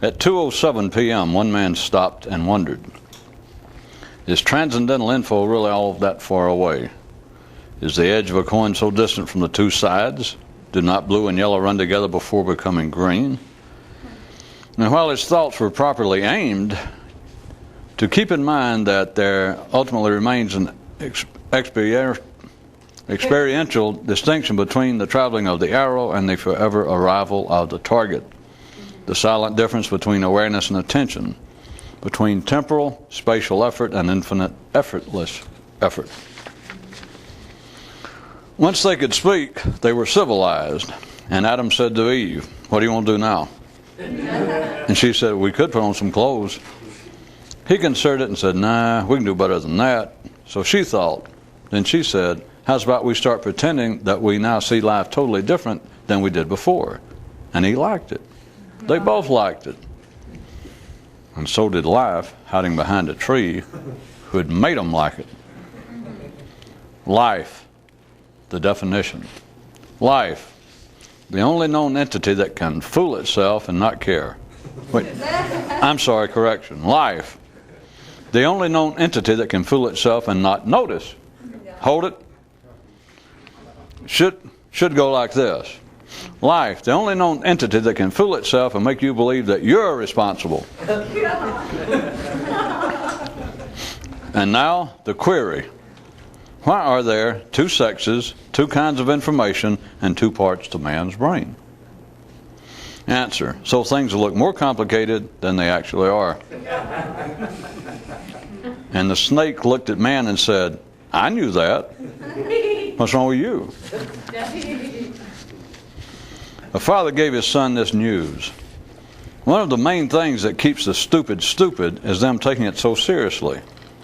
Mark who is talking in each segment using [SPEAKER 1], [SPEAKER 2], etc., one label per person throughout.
[SPEAKER 1] At 2:07 p.m., one man stopped and wondered, is transcendental info really all that far away? Is the edge of a coin so distant from the two sides? Do not blue and yellow run together before becoming green? And while his thoughts were properly aimed, to keep in mind that there ultimately remains an experiential distinction between the traveling of the arrow and the forever arrival of the target. The silent difference between awareness and attention, between temporal, spatial effort and infinite, effortless effort. Once they could speak, they were civilized. And Adam said to Eve, "What do you want to do now?" And she said, "We could put on some clothes." He considered it and said, "Nah, we can do better than that." So she thought. Then she said, "How's about we start pretending that we now see life totally different than we did before?" And he liked it. They both liked it. And so did life, hiding behind a tree, who had made them like it. Life, the definition. Life, the only known entity that can fool itself and not care. Wait, I'm sorry, correction. Life, the only known entity that can fool itself and not notice. Hold it. Should go like this. Life, the only known entity that can fool itself and make you believe that you're responsible. And now, the query. Why are there two sexes, two kinds of information, and two parts to man's brain? Answer. So things will look more complicated than they actually are. And the snake looked at man and said, "I knew that. What's wrong with you?" A father gave his son this news. One of the main things that keeps the stupid stupid is them taking it so seriously.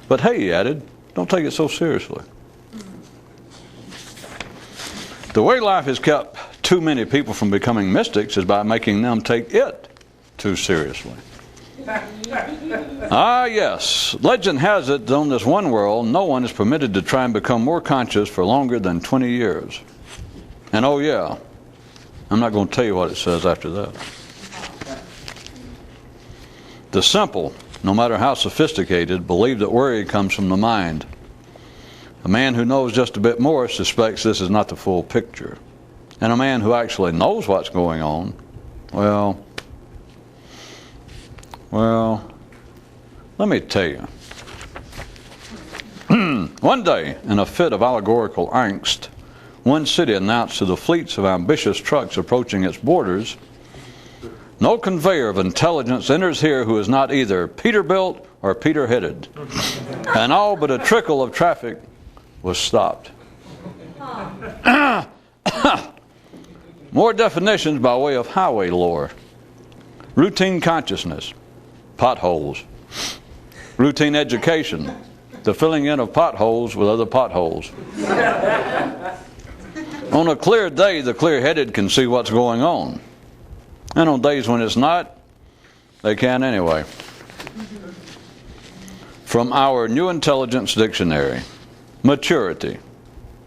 [SPEAKER 1] But hey, he added, don't take it so seriously. The way life has kept too many people from becoming mystics is by making them take it too seriously. Ah, yes. Legend has it that on this one world, no one is permitted to try and become more conscious for longer than 20 years. And oh yeah, I'm not going to tell you what it says after that. The simple, no matter how sophisticated, believe that worry comes from the mind. A man who knows just a bit more suspects this is not the full picture. And a man who actually knows what's going on, well, let me tell you. One day, in a fit of allegorical angst, one city announced to the fleets of ambitious trucks approaching its borders, "No conveyor of intelligence enters here who is not either Peterbilt or Peter-headed." And all but a trickle of traffic was stopped. More definitions by way of highway lore. Routine consciousness, potholes. Routine education, the filling in of potholes with other potholes. On a clear day, the clear-headed can see what's going on. And on days when it's not, they can't anyway. From our New Intelligence Dictionary, maturity.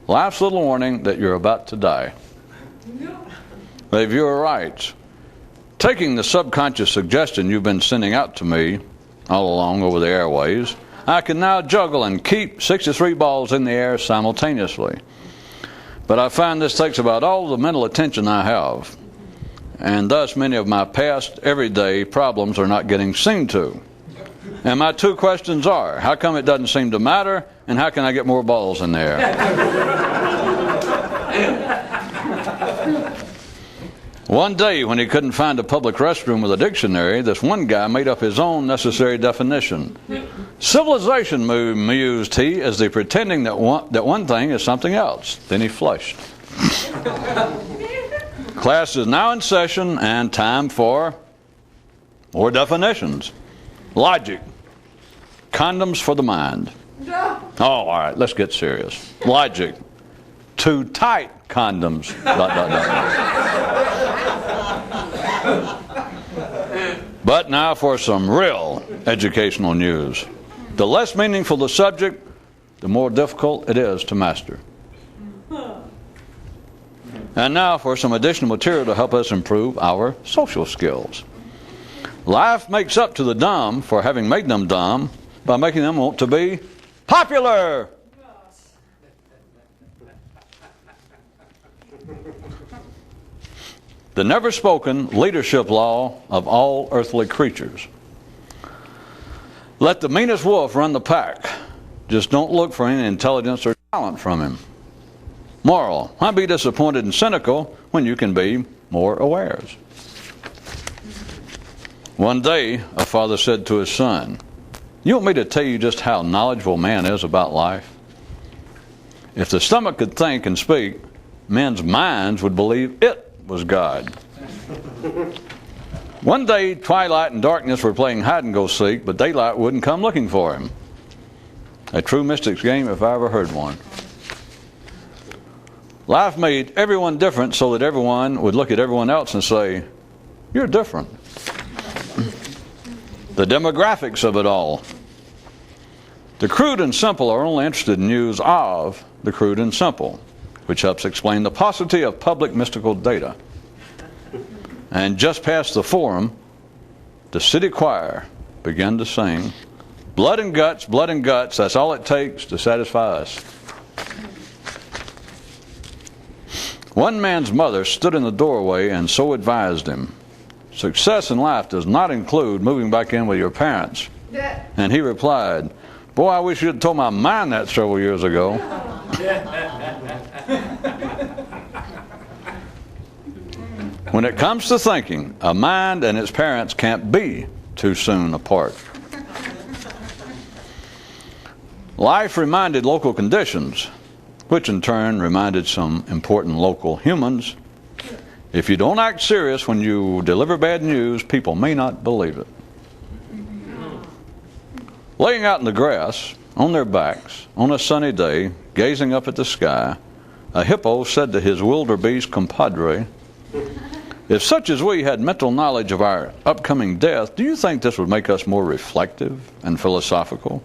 [SPEAKER 1] Life's little warning that you're about to die. The viewer writes, taking the subconscious suggestion you've been sending out to me all along over the airways, I can now juggle and keep 63 balls in the air simultaneously. But I find this takes about all the mental attention I have, and thus many of my past everyday problems are not getting seen to. And my two questions are, how come it doesn't seem to matter, and how can I get more balls in the air? One day, when he couldn't find a public restroom with a dictionary, this one guy made up his own necessary definition. Civilization, mused he, is the pretending that one thing is something else. Then he flushed. Class is now in session, and time for more definitions. Logic. Condoms for the mind. Oh, all right, let's get serious. Logic. Too tight condoms. ... But now for some real educational news. The less meaningful the subject, the more difficult it is to master. And now for some additional material to help us improve our social skills. Life makes up to the dumb for having made them dumb by making them want to be popular. The never-spoken leadership law of all earthly creatures. Let the meanest wolf run the pack. Just don't look for any intelligence or talent from him. Moral: why be disappointed and cynical when you can be more aware? One day, a father said to his son, "You want me to tell you just how knowledgeable man is about life? If the stomach could think and speak, men's minds would believe it was God." One day, twilight and darkness were playing hide-and-go-seek, but daylight wouldn't come looking for him. A true mystic's game if I ever heard one. Life made everyone different so that everyone would look at everyone else and say, "You're different." The demographics of it all. The crude and simple are only interested in news of the crude and simple, which helps explain the paucity of public mystical data. And just past the forum, the city choir began to sing, blood and guts, that's all it takes to satisfy us." One man's mother stood in the doorway and so advised him, "Success in life does not include moving back in with your parents." And he replied, "Boy, I wish you'd told my mind that several years ago." When it comes to thinking, a mind and its parents can't be too soon apart. Life reminded local conditions, which in turn reminded some important local humans. If you don't act serious when you deliver bad news, people may not believe it. Laying out in the grass, on their backs, on a sunny day, gazing up at the sky, a hippo said to his wildebeest compadre, "If such as we had mental knowledge of our upcoming death, do you think this would make us more reflective and philosophical?"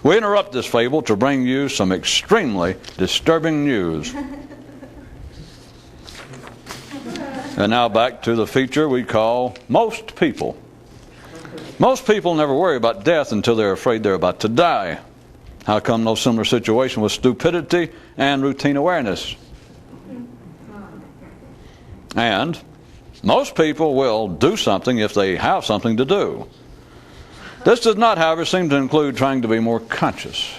[SPEAKER 1] We interrupt this fable to bring you some extremely disturbing news. And now back to the feature we call most people. Most people never worry about death until they're afraid they're about to die. How come no similar situation with stupidity and routine awareness? And most people will do something if they have something to do. This does not, however, seem to include trying to be more conscious.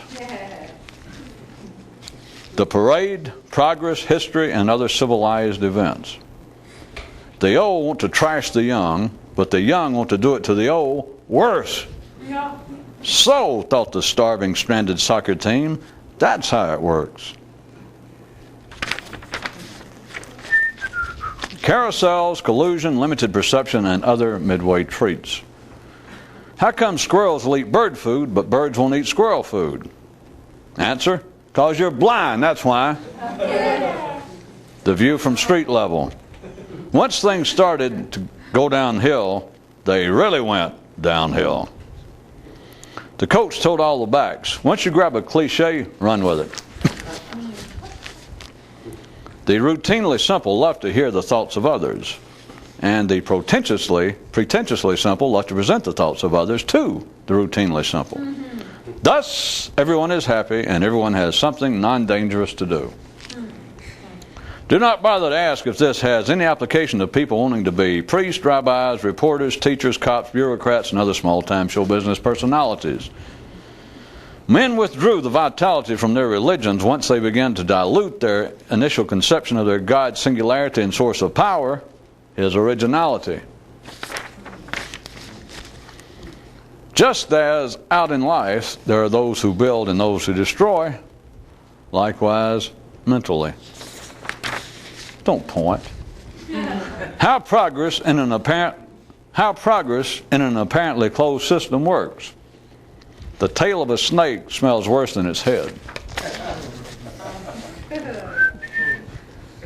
[SPEAKER 1] The parade, progress, history, and other civilized events. The old want to trash the young, but the young want to do it to the old worse. Yeah. So, thought the starving, stranded soccer team, that's how it works. Carousels, collusion, limited perception, and other midway treats. How come squirrels will eat bird food, but birds won't eat squirrel food? Answer: because you're blind, that's why. The view from street level. Once things started to go downhill, they really went downhill. The coach told all the backs, once you grab a cliche, run with it. The routinely simple love to hear the thoughts of others, and the pretentiously simple love to present the thoughts of others to the routinely simple. Thus, everyone is happy and everyone has something non-dangerous to do. Do not bother to ask if this has any application to people wanting to be priests, rabbis, reporters, teachers, cops, bureaucrats, and other small-time show business personalities. Men withdrew the vitality from their religions once they began to dilute their initial conception of their God's singularity and source of power, His originality. Just as out in life there are those who build and those who destroy, likewise mentally. Don't point. How progress in an apparently closed system works. The tail of a snake smells worse than its head.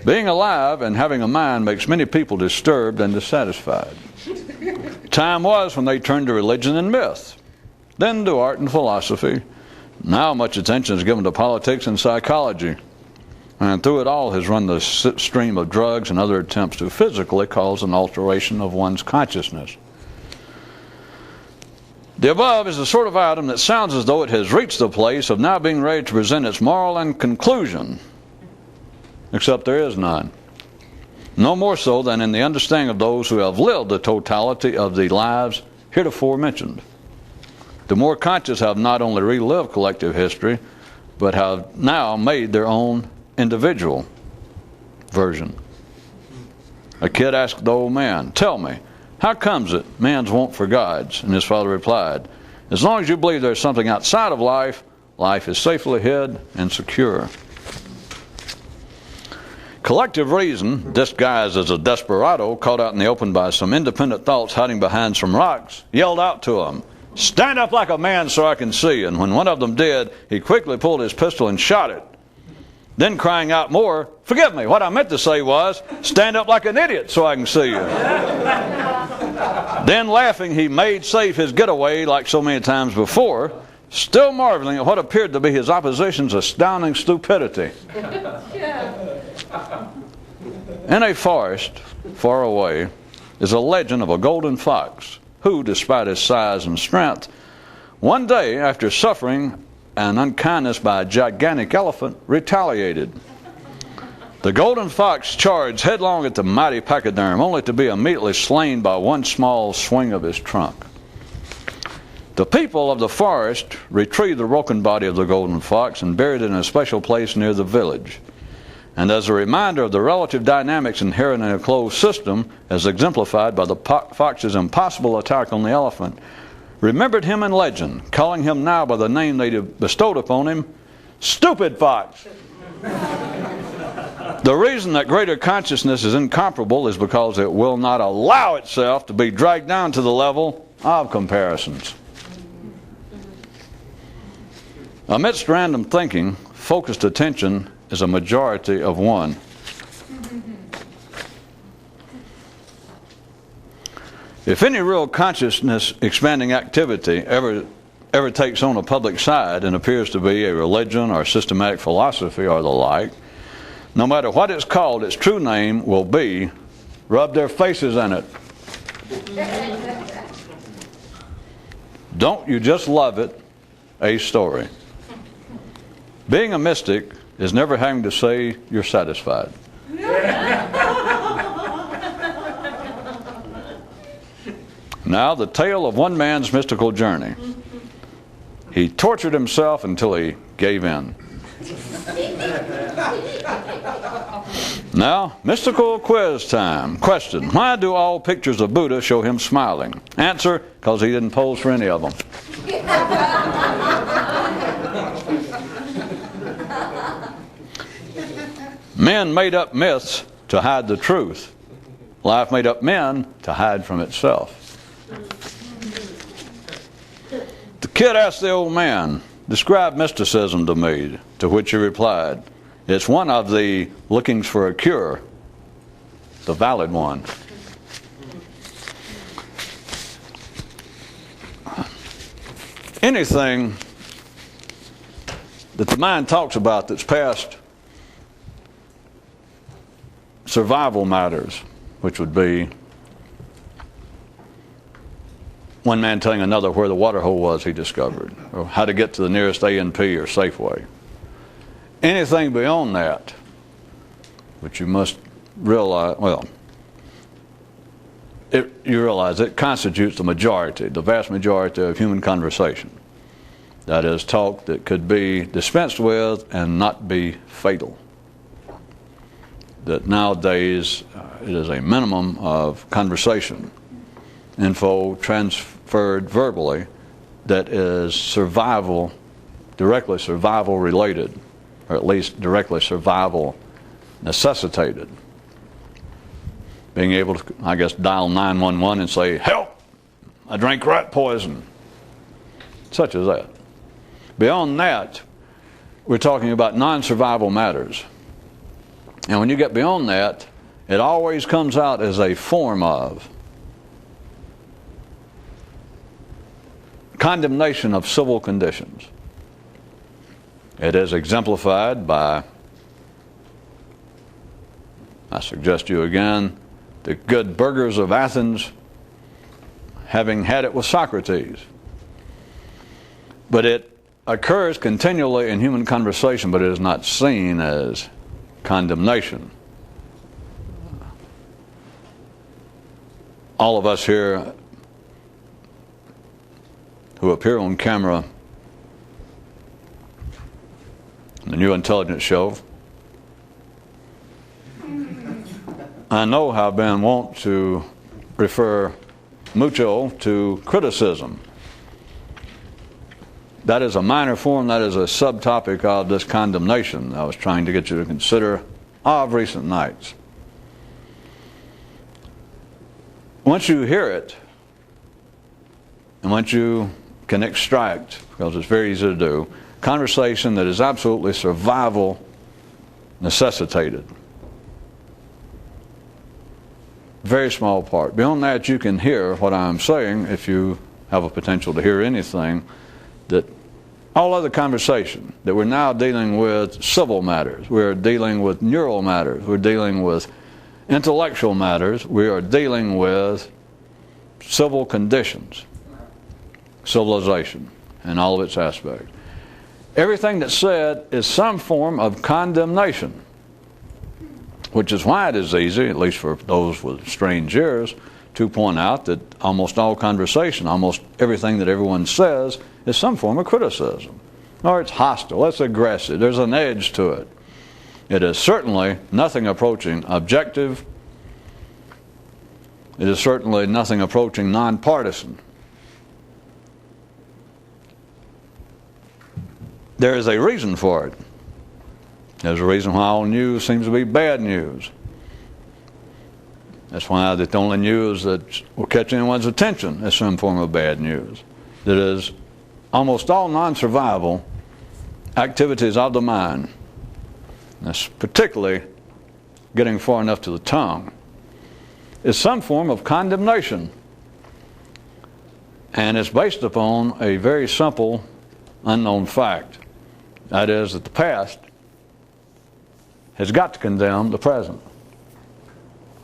[SPEAKER 1] Being alive and having a mind makes many people disturbed and dissatisfied. Time was when they turned to religion and myth, then to art and philosophy. Now much attention is given to politics and psychology. And through it all has run the stream of drugs and other attempts to physically cause an alteration of one's consciousness. The above is the sort of item that sounds as though it has reached the place of now being ready to present its moral and conclusion, except there is none. No more so than in the understanding of those who have lived the totality of the lives heretofore mentioned. The more conscious have not only relived collective history, but have now made their own individual version. A kid asked the old man, "Tell me, how comes it man's want for gods?" And his father replied, "As long as you believe there's something outside of life, life is safely hid and secure." Collective reason, disguised as a desperado caught out in the open by some independent thoughts hiding behind some rocks, yelled out to him, "Stand up like a man so I can see." And when one of them did, he quickly pulled his pistol and shot it. Then crying out more, "Forgive me, what I meant to say was, stand up like an idiot so I can see you." Then laughing, he made safe his getaway like so many times before, still marveling at what appeared to be his opposition's astounding stupidity. In a forest far away is a legend of a golden fox who, despite his size and strength, one day after suffering an unkindness by a gigantic elephant, retaliated. The golden fox charged headlong at the mighty pachyderm, only to be immediately slain by one small swing of his trunk. The people of the forest retrieved the broken body of the golden fox and buried it in a special place near the village. And as a reminder of the relative dynamics inherent in a closed system, as exemplified by the fox's impossible attack on the elephant, remembered him in legend, calling him now by the name they bestowed upon him, Stupid Fox. The reason that greater consciousness is incomparable is because it will not allow itself to be dragged down to the level of comparisons. Amidst random thinking, focused attention is a majority of one. If any real consciousness expanding activity ever takes on a public side and appears to be a religion or systematic philosophy or the like, no matter what it's called, its true name will be rub their faces in it. Don't you just love it? A story. Being a mystic is never having to say you're satisfied. Now, the tale of one man's mystical journey. He tortured himself until he gave in. Now, mystical quiz time. Question: why do all pictures of Buddha show him smiling? Answer: because he didn't pose for any of them. Men made up myths to hide the truth. Life made up men to hide from itself. The kid asked the old man, "Describe mysticism to me," to which he replied, "It's one of the lookings for a cure, the valid one." Anything that the mind talks about that's past survival matters, which would be one man telling another where the water hole was he discovered, or how to get to the nearest A&P or Safeway. Anything beyond that, which you must realize, you realize it constitutes the majority, the vast majority of human conversation. That is, talk that could be dispensed with and not be fatal. That nowadays it is a minimum of conversation, info transferred verbally, that is survival, directly survival related, or at least directly survival necessitated. Being able to, I guess, dial 911 and say, "Help! I drank rat poison." Such as that. Beyond that, we're talking about non-survival matters. And when you get beyond that, it always comes out as a form of condemnation of civil conditions. It is exemplified by, I suggest to you again, the good burghers of Athens having had it with Socrates. But it occurs continually in human conversation, but it is not seen as condemnation. All of us here who appear on camera in the New Intelligence show, I know have been wont to refer mucho to criticism. That is a minor form, that is a subtopic of this condemnation I was trying to get you to consider of recent nights. Once you hear it, and once you can extract, because it's very easy to do, conversation that is absolutely survival necessitated. Very small part. Beyond that, you can hear what I'm saying if you have a potential to hear anything. That all other conversation, that we're now dealing with civil matters, we're dealing with neural matters, we're dealing with intellectual matters, we are dealing with civil conditions, civilization, and all of its aspects. Everything that's said is some form of condemnation, which is why it is easy, at least for those with strange ears, to point out that almost all conversation, almost everything that everyone says, is some form of criticism. Or it's hostile, it's aggressive, there's an edge to it. It is certainly nothing approaching objective. It is certainly nothing approaching nonpartisan. There is a reason for it. There's a reason why all news seems to be bad news. That's why the only news that will catch anyone's attention is some form of bad news. That is almost all non-survival activities of the mind. That's particularly getting far enough to the tongue. Is some form of condemnation. And it's based upon a very simple, unknown fact. That is that the past has got to condemn the present.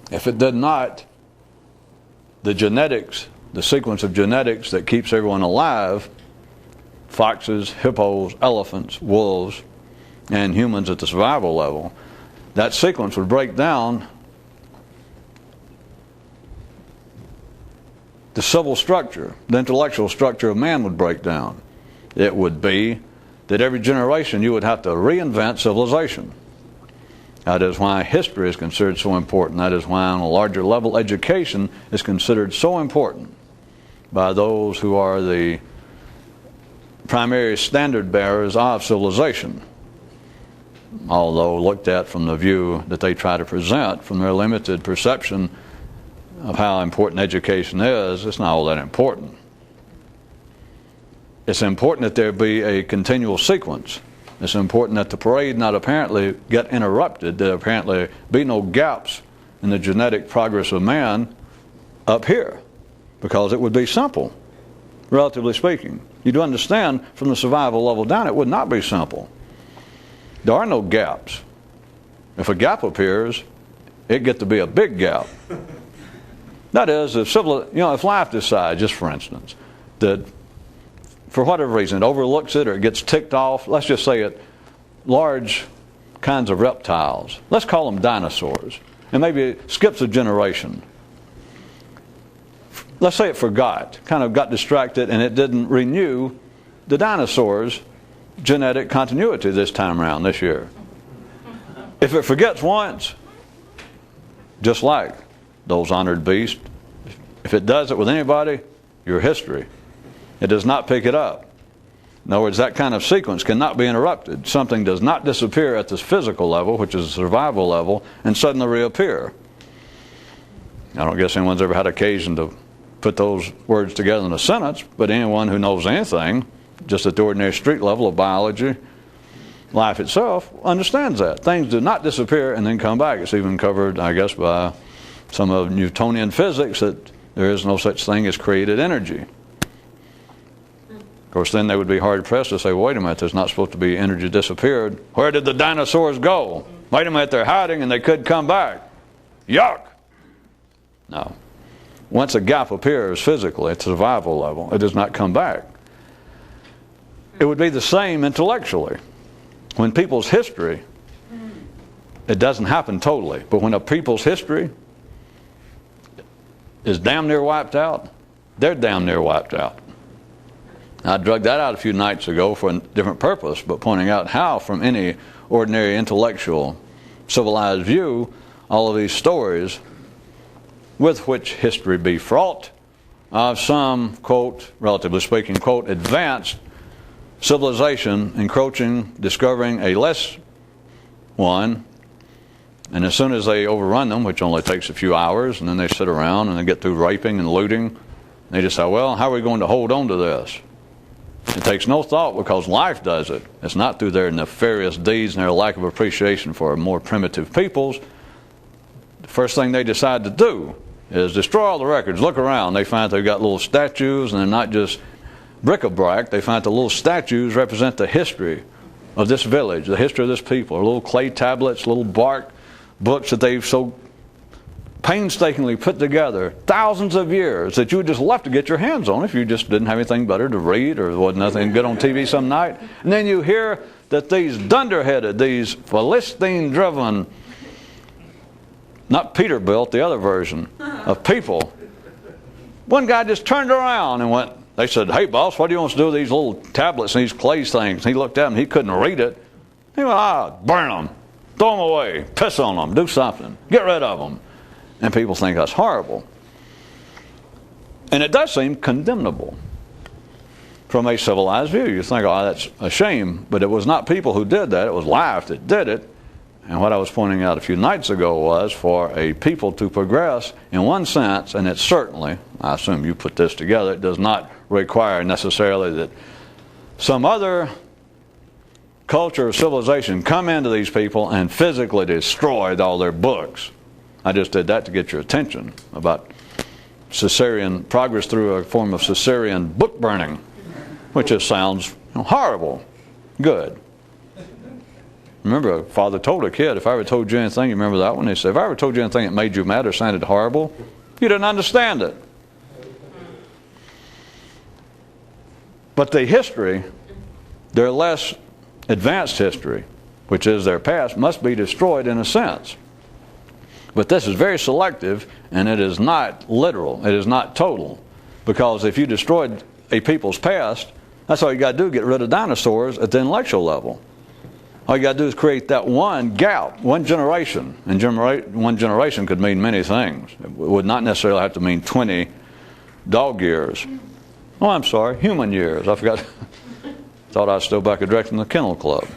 [SPEAKER 1] If it did not, the genetics, the sequence of genetics that keeps everyone alive, foxes, hippos, elephants, wolves, and humans at the survival level, that sequence would break down. The civil structure, the intellectual structure of man would break down. It would be that every generation you would have to reinvent civilization. That is why history is considered so important. That is why on a larger level education is considered so important by those who are the primary standard bearers of civilization. Although looked at from the view that they try to present from their limited perception of how important education is, it's not all that important. It's important that there be a continual sequence. It's important that the parade not apparently get interrupted, that apparently be no gaps in the genetic progress of man up here, because it would be simple, relatively speaking. You do understand from the survival level down, it would not be simple. There are no gaps. If a gap appears, it gets to be a big gap. That is, if life decides, just for instance, that for whatever reason, it overlooks it or it gets ticked off. Let's just say it, large kinds of reptiles. Let's call them dinosaurs. And maybe it skips a generation. Let's say it forgot, kind of got distracted, and it didn't renew the dinosaurs' genetic continuity this time around, this year. If it forgets once, just like those honored beasts, if it does it with anybody, your history. It does not pick it up. In other words, that kind of sequence cannot be interrupted. Something does not disappear at this physical level, which is the survival level, and suddenly reappear. I don't guess anyone's ever had occasion to put those words together in a sentence, but anyone who knows anything, just at the ordinary street level of biology, life itself, understands that. Things do not disappear and then come back. It's even covered, I guess, by some of Newtonian physics that there is no such thing as created energy. Of course, then they would be hard-pressed to say, well, wait a minute, there's not supposed to be energy disappeared. Where did the dinosaurs go? Wait a minute, they're hiding and they could come back. Yuck! No. Once a gap appears physically at the survival level, it does not come back. It would be the same intellectually. When people's history, it doesn't happen totally, but when a people's history is damn near wiped out, they're damn near wiped out. I drug that out a few nights ago for a different purpose, but pointing out how, from any ordinary intellectual, civilized view, all of these stories with which history be fraught of some, quote, relatively speaking, quote, advanced civilization encroaching, discovering a less one, and as soon as they overrun them, which only takes a few hours, and then they sit around and they get through raping and looting, they just say, well, how are we going to hold on to this? It takes no thought because life does it. It's not through their nefarious deeds and their lack of appreciation for more primitive peoples. The first thing they decide to do is destroy all the records. Look around. They find they've got little statues, and they're not just bric-a-brac. They find the little statues represent the history of this village, the history of this people. Little clay tablets, little bark books that they've so painstakingly put together, thousands of years, that you would just love to get your hands on if you just didn't have anything better to read or there wasn't nothing good on TV some night. And then you hear that these dunderheaded, these Philistine-driven, not Peterbilt, the other version of people, one guy just turned around and went, they said, hey boss, what do you want us to do with these little tablets and these clay things? And he looked at them, he couldn't read it. He went, burn them, throw them away, piss on them, do something, get rid of them. And people think that's horrible. And it does seem condemnable from a civilized view. You think, oh, that's a shame. But it was not people who did that. It was life that did it. And what I was pointing out a few nights ago was for a people to progress in one sense, and it certainly, I assume you put this together, it does not require necessarily that some other culture or civilization come into these people and physically destroy all their books. I just did that to get your attention about Caesarean progress through a form of Caesarean book burning, which just sounds horrible. Good. Remember, a father told a kid, if I ever told you anything, you remember that one? He said, if I ever told you anything that made you mad or sounded horrible, you didn't understand it. But the history, their less advanced history, which is their past, must be destroyed in a sense. But this is very selective, and it is not literal. It is not total. Because if you destroyed a people's past, that's all you got to do, get rid of dinosaurs at the intellectual level. All you got to do is create that one gap, one generation. And one generation could mean many things. It would not necessarily have to mean 20 dog years. Oh, I'm sorry, human years. I forgot. Thought I was still back at directing the Kennel Club.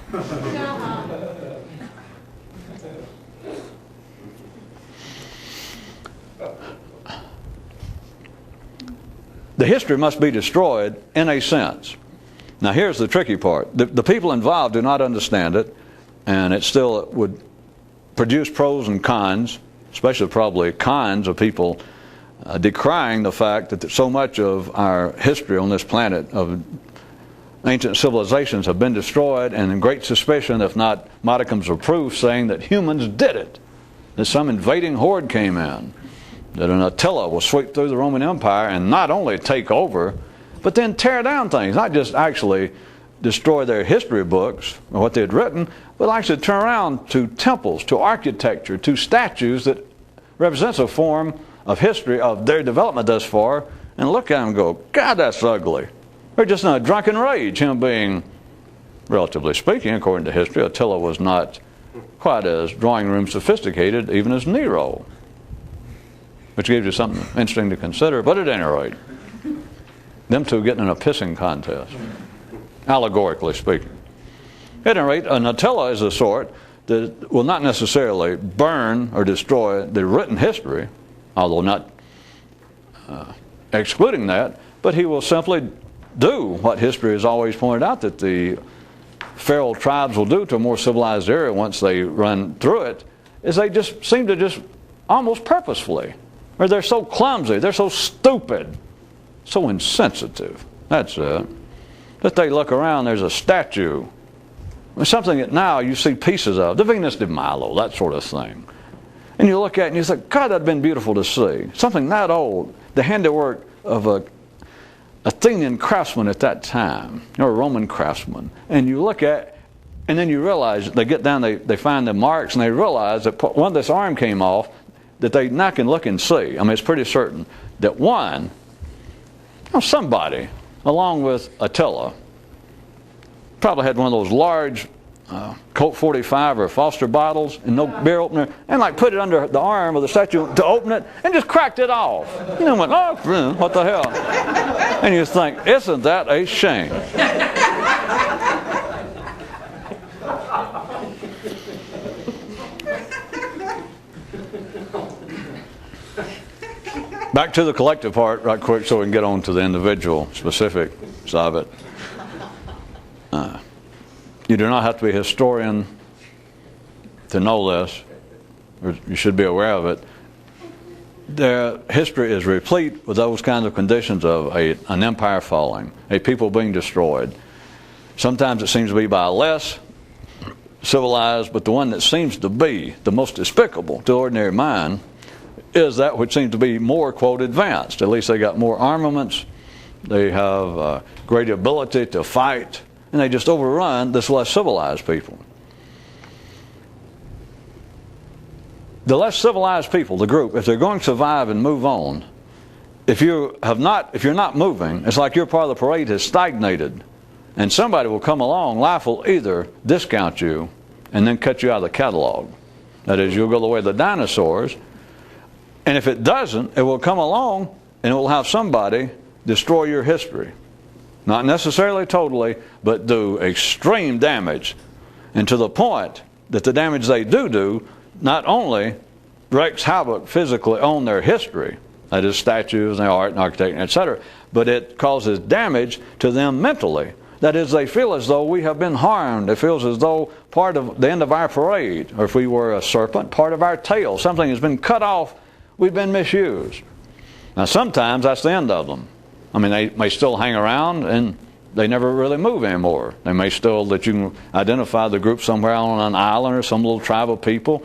[SPEAKER 1] The history must be destroyed in a sense. Now here's the tricky part. The people involved do not understand it, and it still would produce pros and cons, especially probably cons of people decrying the fact that so much of our history on this planet of ancient civilizations have been destroyed, and in great suspicion, if not modicums of proof, saying that humans did it, that some invading horde came in, that an Attila will sweep through the Roman Empire and not only take over, but then tear down things, not just actually destroy their history books or what they had written, but actually turn around to temples, to architecture, to statues that represents a form of history of their development thus far, and look at them and go, God, that's ugly. They're just in a drunken rage, him being, relatively speaking, according to history, Attila was not quite as drawing room sophisticated even as Nero, which gives you something interesting to consider. But at any rate, them two getting in a pissing contest, allegorically speaking. At any rate, an Attila is a sort that will not necessarily burn or destroy the written history, although not excluding that, but he will simply do what history has always pointed out that the feral tribes will do to a more civilized area once they run through it, is they just seem to just almost purposefully, or they're so clumsy, they're so stupid, so insensitive, that's it, that they look around, there's a statue, something that now you see pieces of, the Venus de Milo, that sort of thing. And you look at it and you think, God, that'd been beautiful to see. Something that old, the handiwork of a Athenian craftsmen at that time, or Roman craftsmen, and you look at, and then you realize, they get down, they find the marks, and they realize that when this arm came off, that they now can look and see. I mean, it's pretty certain that one, somebody, along with Attila, probably had one of those large Colt 45 or Foster bottles and no beer opener, and like put it under the arm of the statue to open it, and just cracked it off. And then went, oh, what the hell? And you think, isn't that a shame? Back to the collective part right quick so we can get on to the individual specifics of it. You do not have to be a historian to know this, or you should be aware of it. Their history is replete with those kinds of conditions of an empire falling, a people being destroyed. Sometimes it seems to be by less civilized, but the one that seems to be the most despicable to the ordinary mind is that which seems to be more, quote, advanced. At least they got more armaments, they have greater ability to fight, and they just overrun this less civilized people. The less civilized people, the group, if they're going to survive and move on, if you're not moving, it's like your part of the parade has stagnated, and somebody will come along. Life will either discount you and then cut you out of the catalog. That is, you'll go the way of the dinosaurs, and if it doesn't, it will come along and it will have somebody destroy your history. Not necessarily totally, but do extreme damage. And to the point that the damage they do not only wreaks havoc physically on their history, that is statues and art and architecture, etc., but it causes damage to them mentally. That is, they feel as though we have been harmed. It feels as though part of the end of our parade, or if we were a serpent, part of our tail, something has been cut off, we've been misused. Now sometimes that's the end of them. I mean, they may still hang around and they never really move anymore. They may still, that you can identify the group somewhere on an island or some little tribe of people,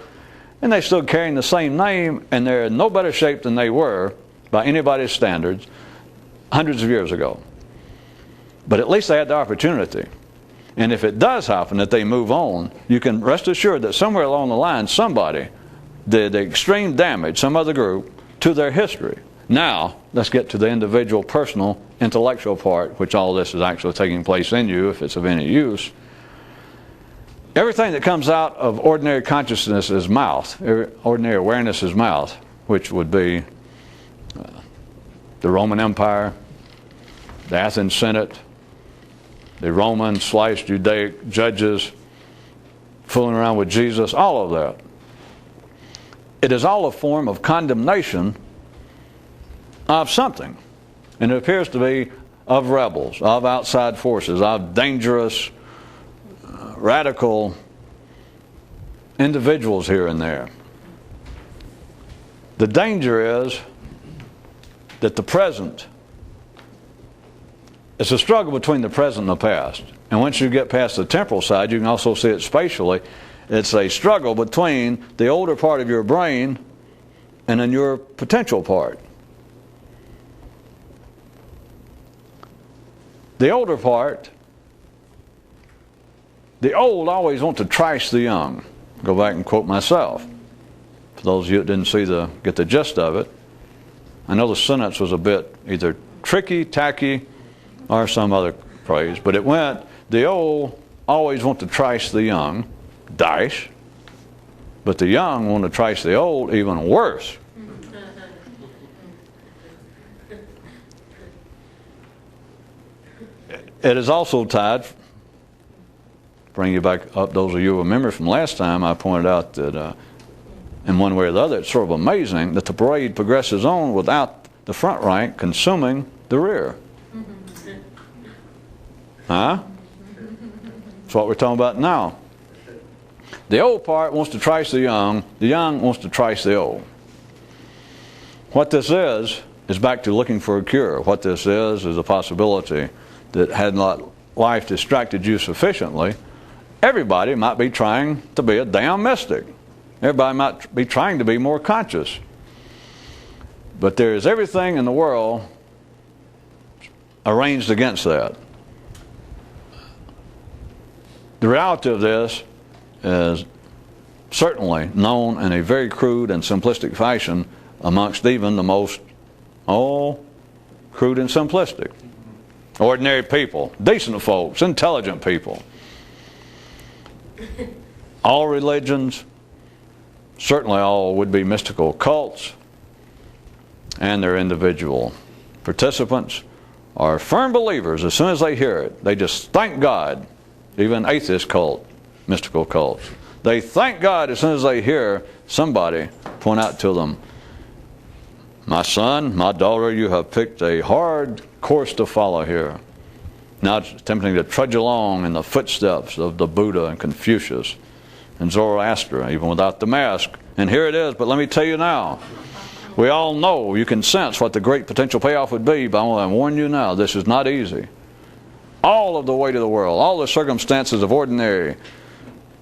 [SPEAKER 1] and they're still carrying the same name, and they're in no better shape than they were by anybody's standards hundreds of years ago. But at least they had the opportunity. And if it does happen that they move on, you can rest assured that somewhere along the line somebody did extreme damage, some other group, to their history. Now, let's get to the individual, personal, intellectual part, which all this is actually taking place in you, if it's of any use. Everything that comes out of ordinary consciousness is mouth. Ordinary awareness is mouth, which would be the Roman Empire, the Athens Senate, the Roman/Judaic judges fooling around with Jesus, all of that. It is all a form of condemnation of something. And it appears to be of rebels, of outside forces, of dangerous, radical individuals here and there. The danger is that the present, it's a struggle between the present and the past. And once you get past the temporal side, you can also see it spatially. It's a struggle between the older part of your brain and then your potential part. The older part, the old always want to trash the young. Go back and quote myself. For those of you that didn't get the gist of it, I know the sentence was a bit either tricky, tacky, or some other phrase, but it went, the old always want to trash the young, dash, but the young want to trash the old even worse. It is also tied, bring you back up, those of you who remember from last time, I pointed out that in one way or the other, it's sort of amazing that the parade progresses on without the front rank consuming the rear. Huh? That's what we're talking about now. The old part wants to trash the young wants to trash the old. What this is back to looking for a cure. What this is a possibility that had not life distracted you sufficiently, everybody might be trying to be a damn mystic. Everybody might be trying to be more conscious. But there is everything in the world arranged against that. The reality of this is certainly known in a very crude and simplistic fashion amongst even the most, crude and simplistic. Ordinary people, decent folks, intelligent people. All religions, certainly all would-be mystical cults, and their individual participants are firm believers. As soon as they hear it, they just thank God. Even atheist cult, mystical cults, they thank God as soon as they hear somebody point out to them, my son, my daughter, you have picked a hard course to follow here. Now it's tempting to trudge along in the footsteps of the Buddha and Confucius and Zoroaster, even without the mask. And here it is, but let me tell you now, we all know, you can sense what the great potential payoff would be, but I warn you now, this is not easy. All of the weight of the world, all the circumstances of ordinary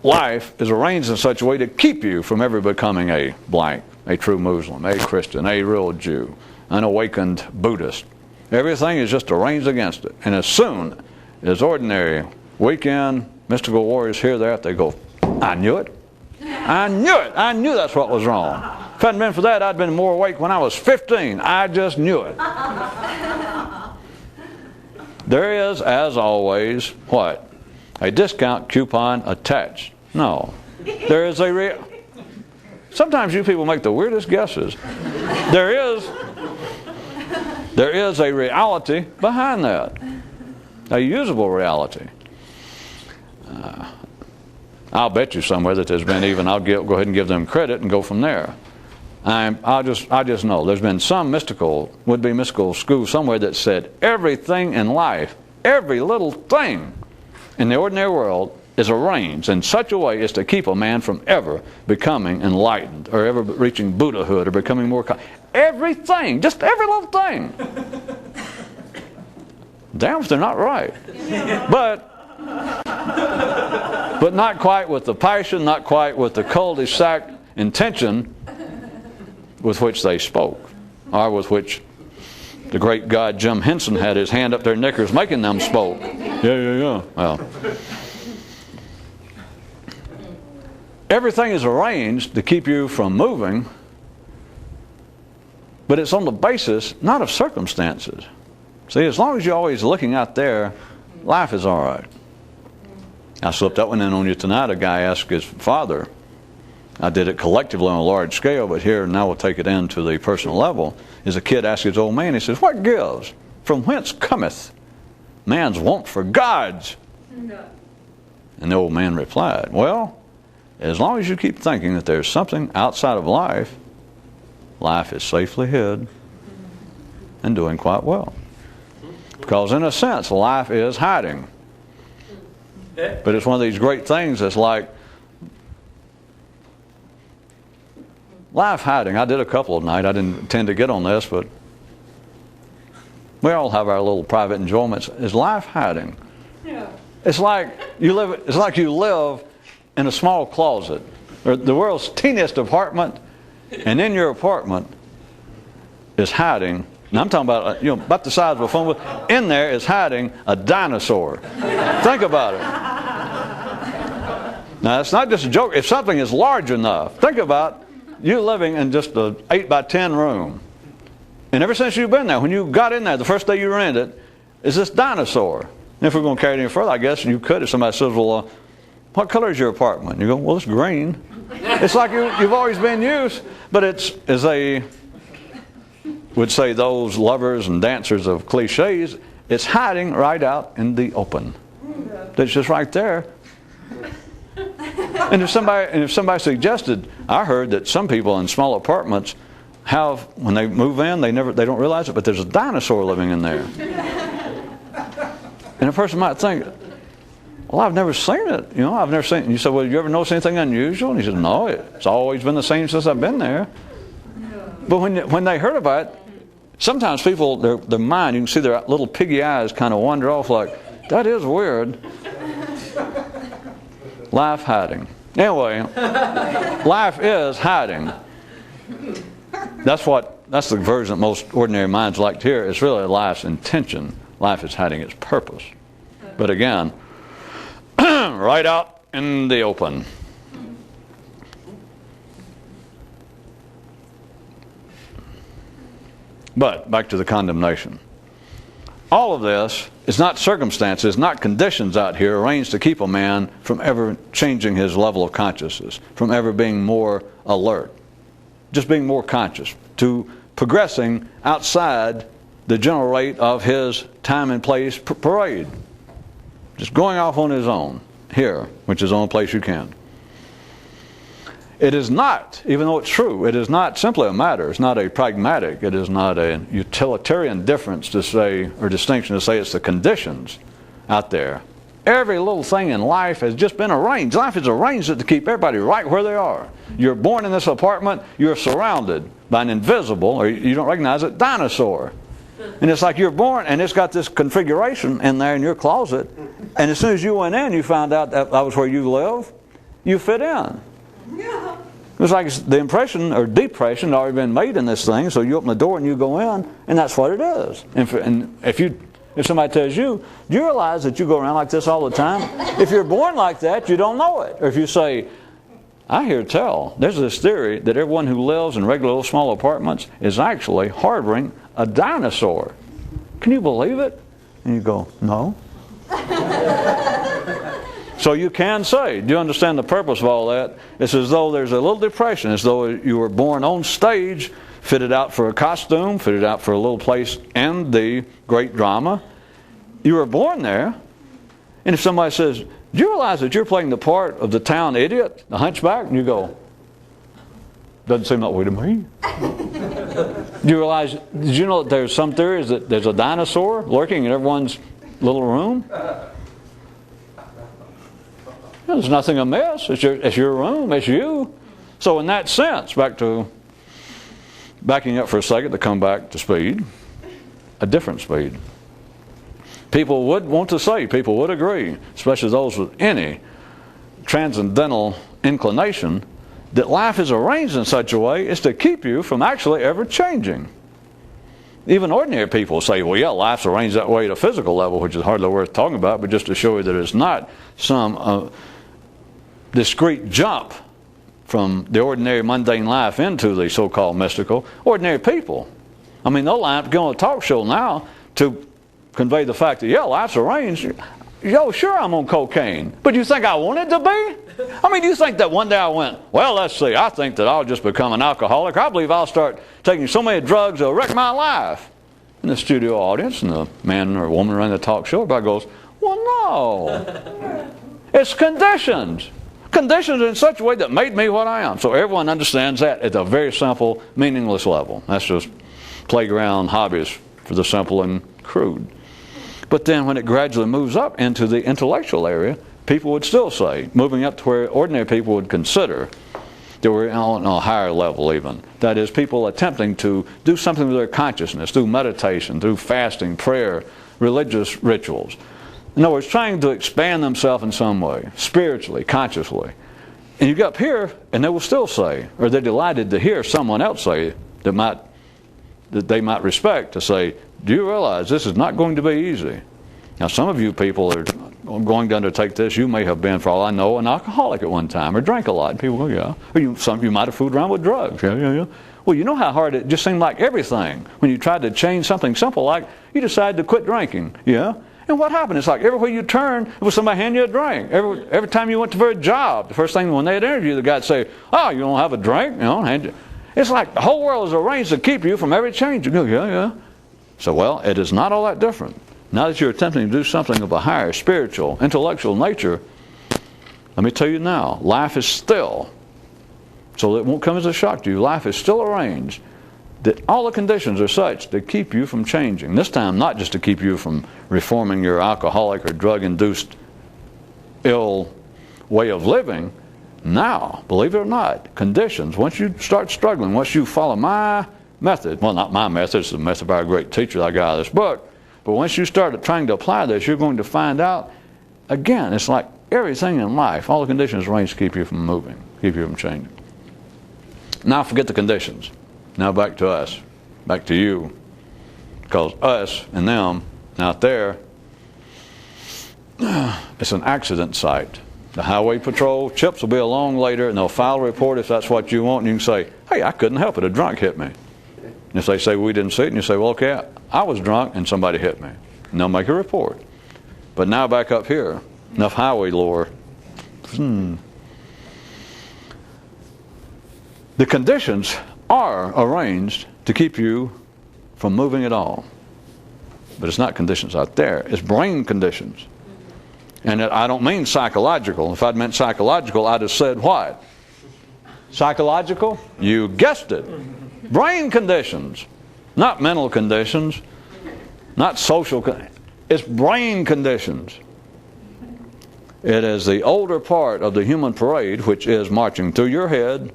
[SPEAKER 1] life is arranged in such a way to keep you from ever becoming a blank, a true Muslim, a Christian, a real Jew, an awakened Buddhist. Everything is just arranged against it. And as soon as ordinary weekend mystical warriors hear that, they go, I knew it. I knew it. I knew that's what was wrong. If it hadn't been for that, I'd been more awake when I was 15. I just knew it. There is, as always, what? A discount coupon attached. No. There is a sometimes you people make the weirdest guesses. There is a reality behind that. A usable reality. I'll bet you somewhere that there's been even, go ahead and give them credit and go from there. I just know there's been some would-be mystical school somewhere that said everything in life, every little thing in the ordinary world is arranged in such a way as to keep a man from ever becoming enlightened or ever reaching Buddhahood or becoming more everything, just every little thing. Damn if they're not right. But not quite with the passion, not quite with the cul-de-sac intention with which they spoke, or with which the great God Jim Henson had his hand up their knickers making them spoke. Yeah. Well, everything is arranged to keep you from moving, but it's on the basis not of circumstances. See, as long as you're always looking out there, life is all right. I slipped that one in on you tonight. A guy asked his father, I did it collectively on a large scale, but here now we'll take it into the personal level. Is a kid asked his old man, he says, what gives? From whence cometh man's want for gods? No. And the old man replied, well, as long as you keep thinking that there's something outside of life, life is safely hid and doing quite well. Because in a sense, life is hiding. But it's one of these great things that's like life hiding. I did a couple of nights. I didn't intend to get on this, but we all have our little private enjoyments. Is life hiding? Yeah. It's like you live in a small closet, or the world's teeniest apartment, and in your apartment is hiding. And I'm talking about about the size of a phone booth. In there is hiding a dinosaur. Think about it. Now it's not just a joke. If something is large enough, think about you living in just an 8 by 10 room. And ever since you've been there, when you got in there, the first day you rented, is this dinosaur. And if we're going to carry it any further, I guess you could. If somebody says, well, what color is your apartment? You go, well, it's green. It's like you've always been used. But it's, as they would say, those lovers and dancers of cliches, it's hiding right out in the open. It's just right there. And if somebody suggested, I heard that some people in small apartments have, when they move in, they don't realize it, but there's a dinosaur living in there. And a person might think, well, I've never seen it. I've never seen it. And you said, well, you ever notice anything unusual? And he said, no, it's always been the same since I've been there. But when they heard about it, sometimes people, their mind, you can see their little piggy eyes kind of wander off like, that is weird. Life hiding. Anyway, life is hiding. That's the version that most ordinary minds like to hear. It's really life's intention. Life is hiding its purpose. But again, right out in the open. But back to the condemnation. All of this is not circumstances, not conditions out here arranged to keep a man from ever changing his level of consciousness, from ever being more alert, just being more conscious, to progressing outside the general rate of his time and place parade. Just going off on his own here, which is the only place you can. It is not, even though it's true, it is not simply a matter. It's not a pragmatic. It is not a utilitarian difference to say, or distinction to say it's the conditions out there. Every little thing in life has just been arranged. Life is arranged to keep everybody right where they are. You're born in this apartment, you're surrounded by an invisible, or you don't recognize it, dinosaur. And it's like you're born, and it's got this configuration in there in your closet, and as soon as you went in, you found out that was where you live, you fit in. It's like the impression or depression had already been made in this thing, so you open the door and you go in, and that's what it is. And if somebody tells you, do you realize that you go around like this all the time? If you're born like that, you don't know it. Or if you say, I hear tell, there's this theory that everyone who lives in regular little small apartments is actually harboring a dinosaur. Can you believe it? And you go, no. So you can say, do you understand the purpose of all that? It's as though there's a little depression, as though you were born on stage, fitted out for a costume, fitted out for a little place in the great drama. You were born there. And if somebody says, do you realize that you're playing the part of the town idiot, the hunchback? And you go, doesn't seem that way to me. Do you realize, did you know that there's some theories that there's a dinosaur lurking in everyone's little room? There's nothing amiss. It's your room. It's you. So in that sense, backing up for a second to come back to speed, a different speed. People would want to say, people would agree, especially those with any transcendental inclination, that life is arranged in such a way as to keep you from actually ever changing. Even ordinary people say, well, yeah, life's arranged that way at a physical level, which is hardly worth talking about, but just to show you that it's not some discrete jump from the ordinary mundane life into the so-called mystical. Ordinary people, I mean, they'll line up to go on a talk show now to convey the fact that, yeah, life's arranged. Yo, sure, I'm on cocaine, but you think I want it to be? I mean, do you think that one day I went, well, let's see, I think that I'll just become an alcoholic. I believe I'll start taking so many drugs it'll wreck my life. In the studio audience, and the man or woman running the talk show, everybody goes, well, no. It's conditions. Conditions in such a way that made me what I am. So everyone understands that at a very simple, meaningless level. That's just playground hobbies for the simple and crude. But then when it gradually moves up into the intellectual area, people would still say, moving up to where ordinary people would consider that we're on a higher level even. That is, people attempting to do something with their consciousness through meditation, through fasting, prayer, religious rituals. In other words, trying to expand themselves in some way, spiritually, consciously. And you get up here, and they will still say, or they're delighted to hear someone else say that they might respect, to say, do you realize this is not going to be easy? Now, some of you people are going to undertake this. You may have been, for all I know, an alcoholic at one time, or drank a lot. And people go, yeah. Or some of you might have fooled around with drugs. Yeah. Well, you know how hard it just seemed like everything. When you tried to change something simple, like you decided to quit drinking. Yeah. And what happened? It's like everywhere you turn, it was somebody handing you a drink. Every time you went to a job, the first thing when they'd interview, the guy'd say, oh, you don't have a drink? Hand you. It's like the whole world is arranged to keep you from every change. You go, yeah. So, well, it is not all that different. Now that you're attempting to do something of a higher spiritual, intellectual nature, let me tell you now, life is still, so it won't come as a shock to you, life is still arranged that all the conditions are such to keep you from changing. This time, not just to keep you from reforming your alcoholic or drug-induced ill way of living. Now, believe it or not, conditions, once you start struggling, once you follow my method, well, not my method, it's the method by a great teacher that I got out of this book, but once you start trying to apply this, you're going to find out, again, it's like everything in life, all the conditions arranged to keep you from moving, keep you from changing. Now forget the conditions. Now back to us, back to you, because us and them Out there, it's an accident site. The highway patrol, chips will be along later, and they'll file a report if that's what you want, and you can say, hey, I couldn't help it, a drunk hit me. And if they say, we didn't see it, and you say, well, okay, I was drunk and somebody hit me. And they'll make a report. But now back up here, enough highway lore. The conditions are arranged to keep you from moving at all. But it's not conditions out there. It's brain conditions. And I don't mean psychological. If I'd meant psychological, I'd have said what? Psychological? You guessed it. Brain conditions. Not mental conditions. Not social conditions. It's brain conditions. It is the older part of the human parade which is marching through your head.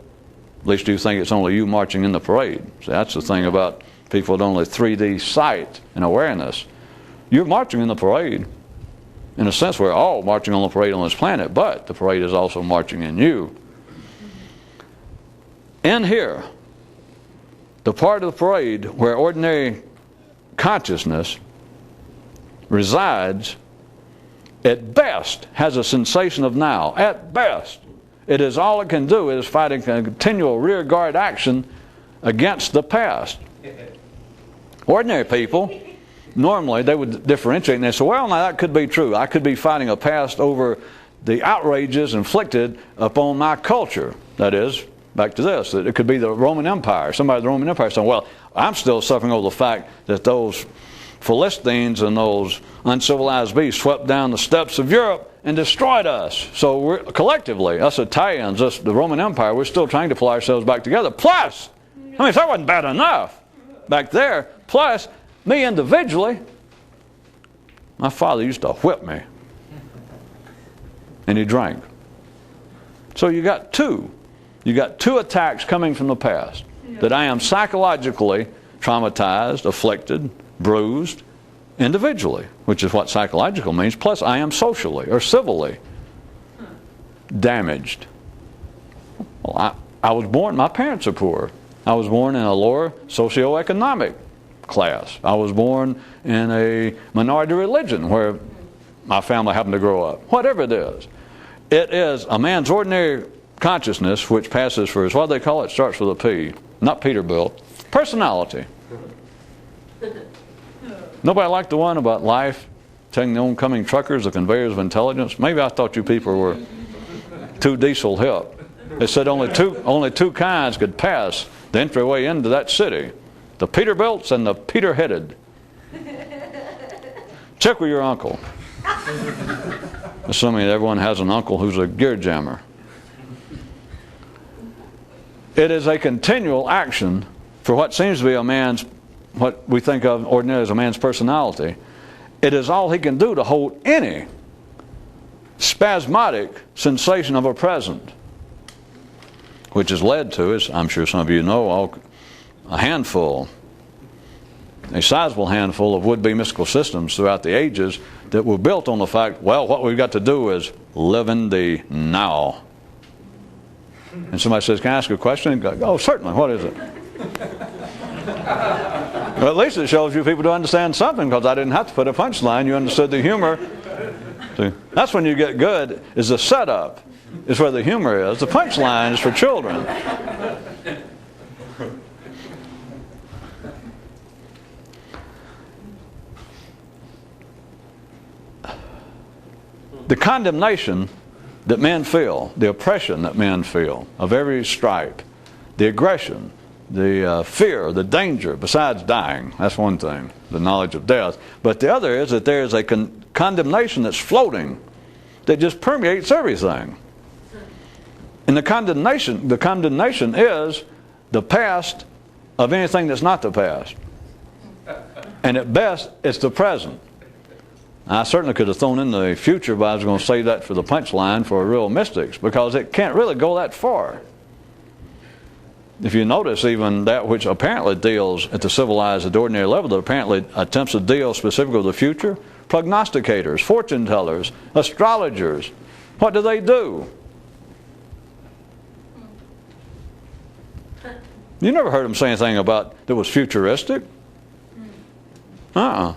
[SPEAKER 1] At least you think it's only you marching in the parade. See, that's the thing about people with only 3D sight and awareness. You're marching in the parade. In a sense, we're all marching on the parade on this planet, but the parade is also marching in you. In here, the part of the parade where ordinary consciousness resides, at best, has a sensation of now. At best. It is all it can do is fight a continual rear guard action against the past. Ordinary people, normally they would differentiate and they say, well, now that could be true. I could be fighting a past over the outrages inflicted upon my culture. That is, back to this, that it could be the Roman Empire. Somebody in the Roman Empire saying, well, I'm still suffering over the fact that those Philistines and those uncivilized beasts swept down the steppes of Europe and destroyed us. So we're, collectively, us Italians, us, the Roman Empire, we're still trying to pull ourselves back together. Plus, I mean, if that wasn't bad enough back there, plus, me individually, my father used to whip me. And he drank. So you got two. You got two attacks coming from the past. That I am psychologically traumatized, afflicted, bruised, individually, which is what psychological means, plus I am socially or civilly damaged. Well, I was born, my parents are poor. I was born in a lower socioeconomic class. I was born in a minority religion where my family happened to grow up. Whatever it is a man's ordinary consciousness which passes for his, what do they call it? Starts with a P. Not Peterbilt. Personality. Nobody liked the one about life, taking the oncoming truckers, the conveyors of intelligence. Maybe I thought you people were too diesel hip. They said only two kinds could pass the entryway into that city. The Peterbilts and the Peter-headed. Check with your uncle. Assuming everyone has an uncle who's a gear jammer. It is a continual action for what seems to be a man's, what we think of ordinarily as a man's personality. It is all he can do to hold any spasmodic sensation of a present, which has led to, as I'm sure some of you know, a sizable handful of would-be mystical systems throughout the ages that were built on the fact, well, what we've got to do is live in the now. And somebody says, can I ask a question? And go, oh, certainly, what is it? Well, at least it shows you people to understand something, because I didn't have to put a punchline. You understood the humor. See, that's when you get good, is the setup is where the humor is. The punchline is for children. The condemnation that men feel, the oppression that men feel of every stripe, the aggression, the fear, the danger, besides dying, that's one thing, the knowledge of death. But the other is that there is a condemnation that's floating that just permeates everything. And the condemnation is the past of anything that's not the past. And at best, it's the present. I certainly could have thrown in the future, but I was going to say that for the punchline for real mystics, because it can't really go that far. If you notice, even that which apparently deals at the civilized, at the ordinary level, that apparently attempts to deal specifically with the future, prognosticators, fortune tellers, astrologers, what do? You never heard them say anything about that was futuristic.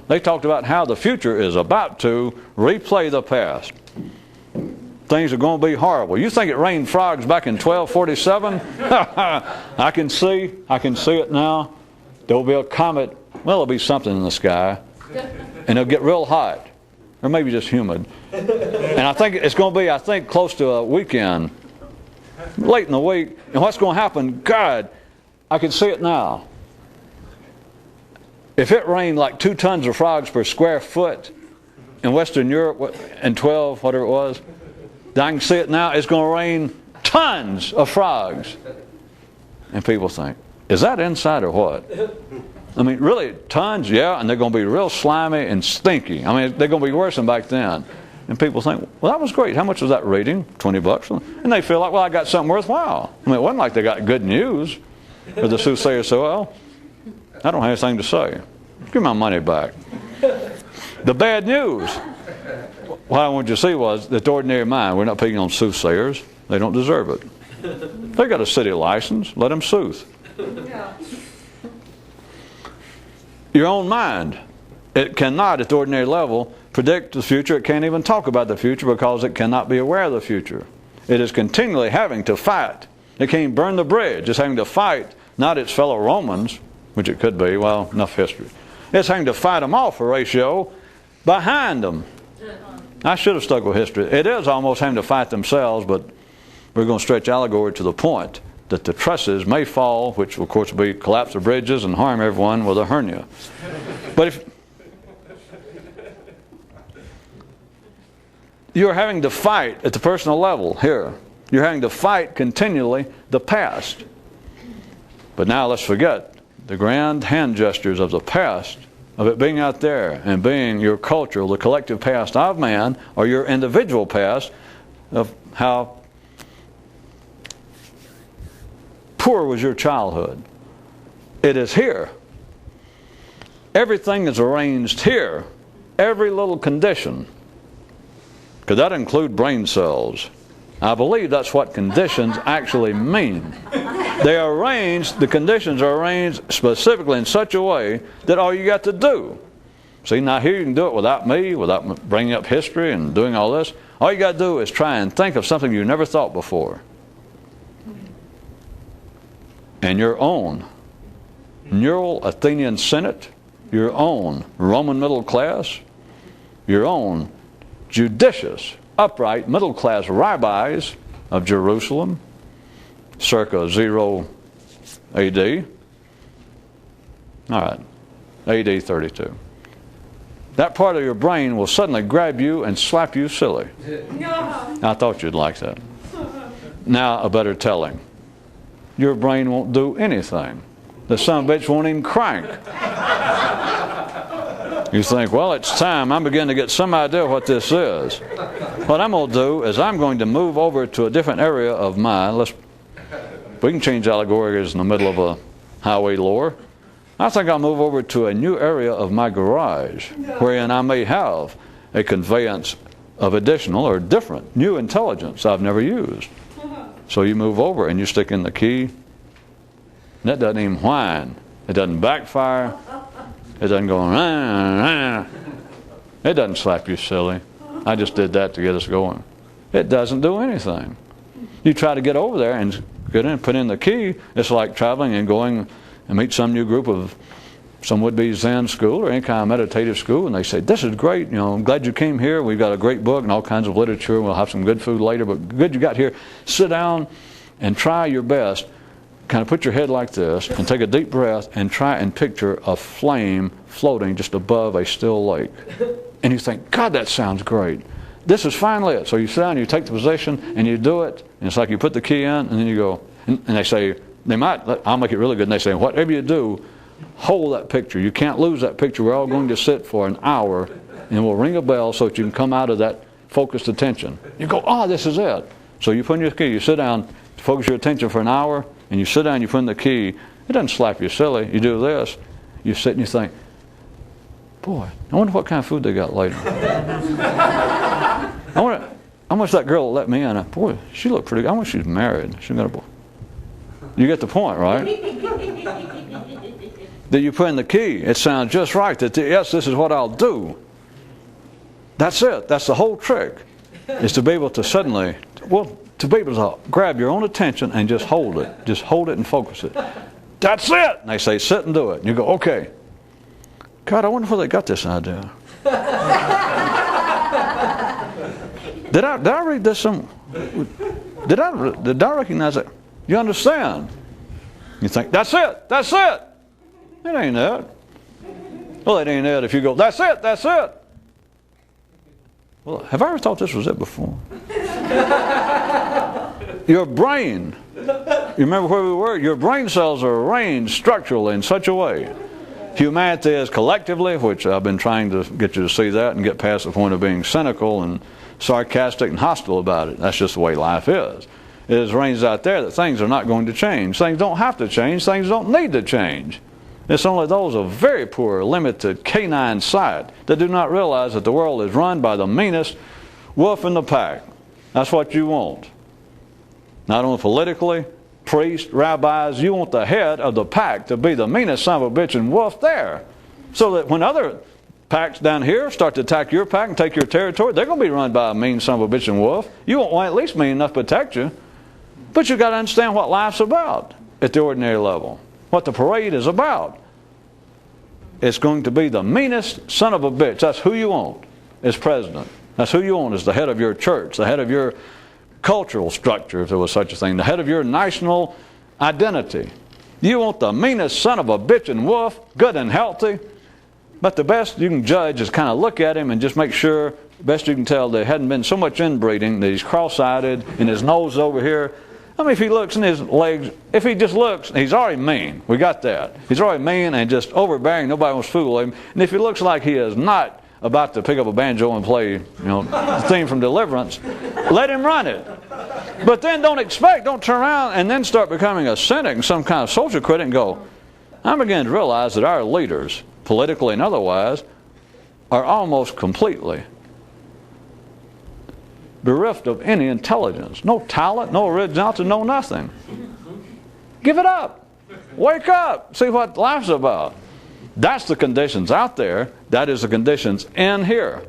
[SPEAKER 1] They talked about how the future is about to replay the past. Things are going to be horrible. You think it rained frogs back in 1247? I can see it now. There will be a comet. Well, there'll be something in the sky. And it'll get real hot. Or maybe just humid. And I think it's going to be, close to a weekend. Late in the week. And what's going to happen? God, I can see it now. If it rained like 2 tons of frogs per square foot in Western Europe in 12, whatever it was, then I can see it now. It's going to rain tons of frogs. And people think, is that inside or what? I mean, really, tons, yeah, and they're going to be real slimy and stinky. I mean, they're going to be worse than back then. And people think, well, that was great. How much was that rating? $20. And they feel like, well, I got something worthwhile. I mean, it wasn't like they got good news. Or the soothsayer said, well, I don't have anything to say. Give my money back. The bad news, what I wanted you to see was that the ordinary mind, we're not picking on soothsayers. They don't deserve it. They got a city license. Let them sooth. Your own mind, it cannot at the ordinary level predict the future. It can't even talk about the future because it cannot be aware of the future. It is continually having to fight. It can't burn the bridge. It's having to fight not its fellow Romans, which it could be, well, enough history. It's having to fight them off, Horatio, behind them. I should have stuck with history. It is almost having to fight themselves, but we're going to stretch allegory to the point that the trusses may fall, which of course will be collapse of bridges and harm everyone with a hernia. But if you're having to fight at the personal level here, you're having to fight continually the past. But now let's forget the grand hand gestures of the past, of it being out there and being your culture, the collective past of man, or your individual past of how poor was your childhood. It is here. Everything is arranged here. Every little condition. Could that include brain cells? I believe that's what conditions actually mean. They are arranged, the conditions are arranged specifically in such a way that all you got to do. See, now here you can do it without me, without bringing up history and doing all this. All you got to do is try and think of something you never thought before. And your own neural Athenian Senate, your own Roman middle class, your own judicious, upright middle class rabbis of Jerusalem, circa 0 AD. All right, AD 32. That part of your brain will suddenly grab you and slap you silly. I thought you'd like that. Now a better telling. Your brain won't do anything. The son of a bitch won't even crank. You think, well, it's time. I'm beginning to get some idea what this is. What I'm going to do is I'm going to move over to a different area of mine. We can change allegories in the middle of a highway lore. I think I'll move over to a new area of my garage wherein I may have a conveyance of additional or different new intelligence I've never used. So you move over and you stick in the key. And that doesn't even whine. It doesn't backfire. It doesn't go, it doesn't slap you silly. I just did that to get us going. It doesn't do anything. You try to get over there and get in, put in the key. It's like traveling and going and meet some new group of some would-be Zen school or any kind of meditative school, and they say, this is great, I'm glad you came here. We've got a great book and all kinds of literature. We'll have some good food later, but good you got here. Sit down and try your best. Kind of put your head like this and take a deep breath and try and picture a flame floating just above a still lake. And you think, God, that sounds great. This is finally it. So you sit down, you take the position, and you do it. And it's like you put the key in, and then you go, and they say, I'll make it really good. And they say, whatever you do, hold that picture. You can't lose that picture. We're all going to sit for an hour, and we'll ring a bell so that you can come out of that focused attention. You go, oh, this is it. So you put in your key, you sit down, focus your attention for an hour, and you sit down, you put in the key. It doesn't slap you silly. You do this. You sit and you think, boy, I wonder what kind of food they got later. I wish that girl let me in. Boy, she looked pretty good. I wish she was married. She got a boy. You get the point, right? that you put in the key. It sounds just right. That yes, this is what I'll do. That's it. That's the whole trick. Is to be able to suddenly, to be able to grab your own attention and just hold it. Just hold it and focus it. That's it. And they say, sit and do it. And you go, okay. God, I wonder where they got this idea. Did I read this somewhere? Did I recognize it? You understand? You think, that's it. That's it. It ain't that. Well, it ain't that if you go, that's it. That's it. Well, have I ever thought this was it before? Your brain, you remember where we were? Your brain cells are arranged structurally in such a way. Humanity is collectively, which I've been trying to get you to see that and get past the point of being cynical and sarcastic and hostile about it. That's just the way life is. It is arranged out there that things are not going to change. Things don't have to change. Things don't need to change. It's only those of very poor, limited canine sight that do not realize that the world is run by the meanest wolf in the pack. That's what you want. Not only politically, priests, rabbis, you want the head of the pack to be the meanest son of a bitch and wolf there. So that when other packs down here start to attack your pack and take your territory, they're going to be run by a mean son of a bitch and wolf. You want one at least mean enough to protect you. But you've got to understand what life's about at the ordinary level. What the parade is about. It's going to be the meanest son of a bitch. That's who you want as president. That's who you want as the head of your church, the head of your cultural structure, if there was such a thing, the head of your national identity. You want the meanest son of a bitch and wolf, good and healthy. But the best you can judge is kind of look at him and just make sure, best you can tell, there hadn't been so much inbreeding that he's cross-eyed and his nose over here. I mean, if he looks in his legs, if he just looks, he's already mean. We got that. He's already mean and just overbearing. Nobody wants to fool him. And if he looks like he is not about to pick up a banjo and play, the theme from Deliverance, let him run it. But then don't turn around and then start becoming a cynic, some kind of social critic and go, I'm beginning to realize that our leaders, politically and otherwise, are almost completely bereft of any intelligence, no talent, no originality, no nothing. Give it up. Wake up. See what life's about. That's the conditions out there. That is the conditions in here.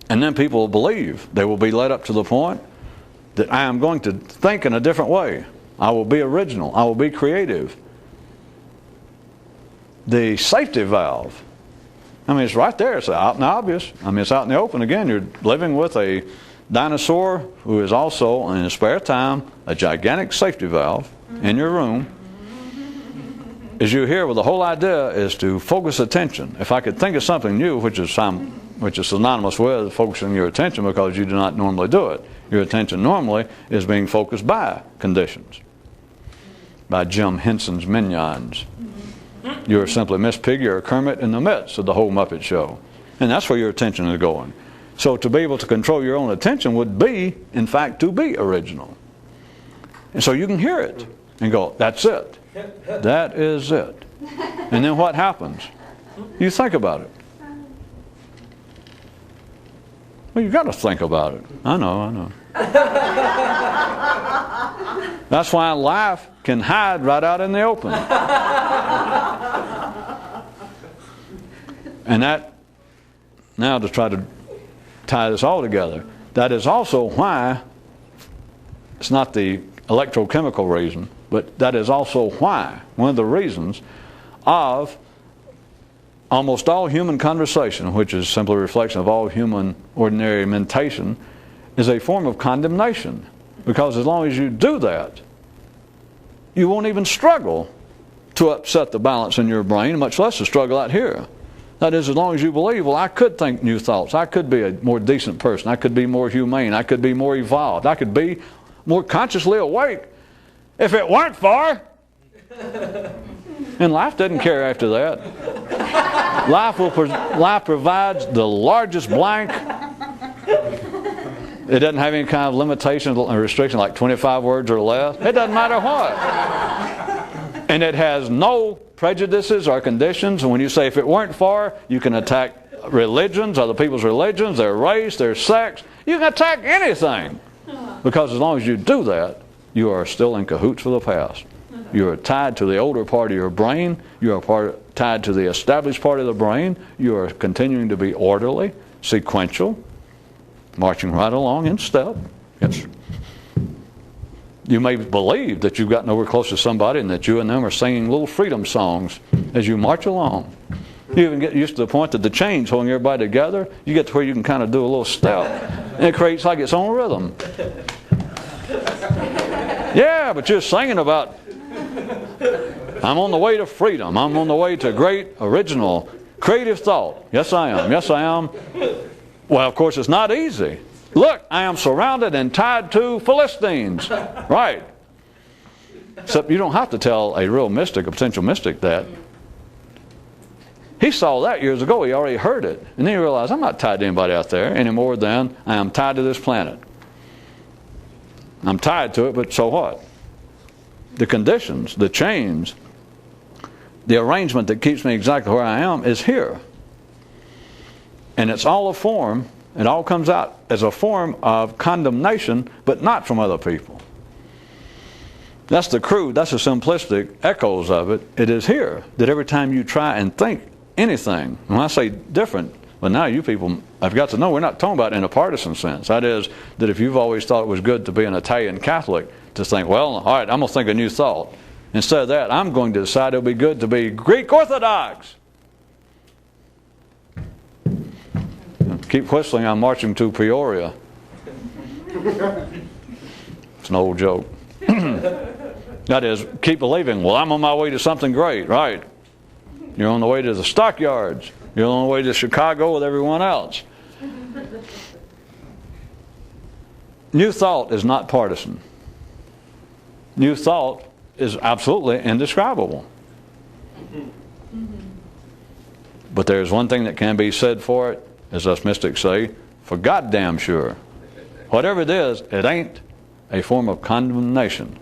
[SPEAKER 1] And then people will believe. They will be led up to the point that I am going to think in a different way. I will be original. I will be creative. The safety valve, I mean, it's right there. It's out and obvious. I mean, it's out in the open. Again, you're living with a dinosaur who is also, in his spare time, a gigantic safety valve in your room. As you hear, well, the whole idea is to focus attention. If I could think of something new, which is synonymous with focusing your attention because you do not normally do it. Your attention normally is being focused by conditions, by Jim Henson's minions. You're simply Miss Piggy or Kermit in the midst of the whole Muppet Show. And that's where your attention is going. So to be able to control your own attention would be, in fact, to be original. And so you can hear it and go, that's it. That is it. And then what happens? You think about it. Well, you've got to think about it. I know. That's why life can hide right out in the open. And that, now to try to tie this all together, that is also why, it's not the electrochemical reason, but that is also why, one of the reasons of almost all human conversation, which is simply a reflection of all human ordinary mentation, is a form of condemnation. Because as long as you do that, you won't even struggle to upset the balance in your brain, much less to struggle out here. That is, as long as you believe, well, I could think new thoughts. I could be a more decent person. I could be more humane. I could be more evolved. I could be more consciously awake if it weren't for. And life doesn't care after that. Life provides the largest blank. It doesn't have any kind of limitation or restriction like 25 words or less. It doesn't matter what. And it has no prejudices or conditions. And when you say if it weren't for, you can attack religions, other people's religions, their race, their sex. You can attack anything. Because as long as you do that, you are still in cahoots with the past. You are tied to the older part of your brain. You are tied to the established part of the brain. You are continuing to be orderly, sequential, marching right along in step. Yes. You may believe that you've gotten over close to somebody and that you and them are singing little freedom songs as you march along. You even get used to the point that the chain's holding everybody together. You get to where you can kind of do a little step, and it creates like its own rhythm. Yeah, but you're singing about, I'm on the way to freedom. I'm on the way to great, original, creative thought. Yes, I am. Yes, I am. Well, of course, it's not easy. Look, I am surrounded and tied to Philistines. Right. Except you don't have to tell a real mystic, a potential mystic, that. He saw that years ago. He already heard it. And then he realized, I'm not tied to anybody out there any more than I am tied to this planet. I'm tied to it, but so what? The conditions, the chains, the arrangement that keeps me exactly where I am is here. And it's all a form. It all comes out as a form of condemnation, but not from other people. That's the crude, that's the simplistic echoes of it. It is here that every time you try and think anything, when I say different, well, now you people have got to know we're not talking about in a partisan sense. That is, that if you've always thought it was good to be an Italian Catholic, to think, well, all right, I'm going to think a new thought. Instead of that, I'm going to decide it'll be good to be Greek Orthodox. Keep whistling, I'm marching to Peoria. It's an old joke. That is, keep believing, well, I'm on my way to something great, right? You're on the way to the stockyards. You're on the way to Chicago with everyone else. New thought is not partisan. New thought is absolutely indescribable. But there's one thing that can be said for it, as us mystics say, for goddamn sure. Whatever it is, it ain't a form of condemnation.